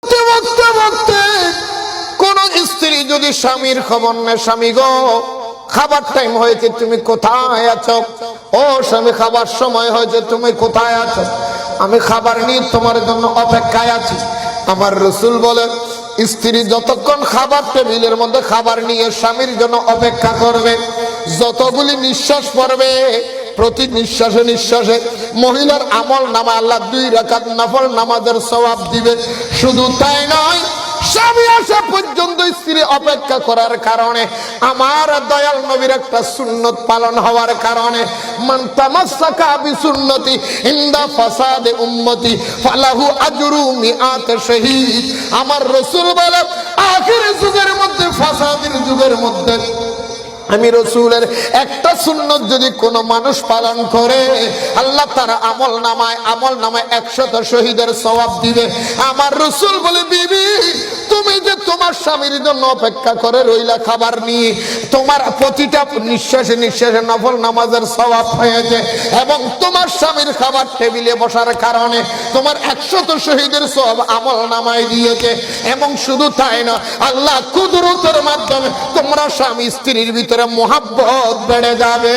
বকতে বকতে বকতে কোন স্ত্রী যদি স্বামীর খবর নেয়, স্বামী গো খাবার টাইম হয়েছে, তুমি কোথায় আছো? ও স্বামী, খাবার সময় হয়েছে, তুমি কোথায় আছো? আমি খাবার নিয়ে তোমার জন্য অপেক্ষায় আছি। আমার রাসূল বলে, স্ত্রী যতক্ষণ খাবার টেবিলের মধ্যে খাবার নিয়ে স্বামীর জন্য অপেক্ষা করবে, যতগুলি নিঃশ্বাস পড়বে, প্রতি নিঃশ্বাসে নিঃশ্বাসে মহিলার আমল নামা আল্লাহ 2 রাকাত নফল নামাজের সওয়াব দিবে। শুধু তাই নয়, স্বামী আসা পর্যন্ত স্ত্রী অপেক্ষা করার কারণে আমার দয়াল নবীর একটা সুন্নত পালন হওয়ার কারণে, মান তামাসসাকা বিসুন্নতি ইনদা ফাসাদে উম্মতি ফালাহু আজরু মিআত শহীদ। আমার রাসূল বলে, আখির যুগের মধ্যে, ফাসাদের যুগের মধ্যে আমি রাসূলের একটা সুন্নত যদি কোন মানুষ পালন করে, আল্লাহ তার আমল নামায় 100 শহীদের সওয়াব দিবে। আমার রাসূল বলে, বিবি তুমি যে তোমার স্বামীর জন্য অপেক্ষা করে রইলা খাবার নিয়ে, তোমার প্রতিটা নিঃশ্বাসে নিঃশ্বাসে নফল নামাজের সওয়াব হয়েছে, এবং তোমার স্বামীর খাবার টেবিলে বসার কারণে তোমার 100 শহীদের সওয়াব আমল নামায় দিয়েছে। এবং শুধু তাই না, আল্লাহ কুদরতের মাধ্যমে তোমরা স্বামী স্ত্রীর ভিতরে মুহাব্বত বেড়ে যাবে।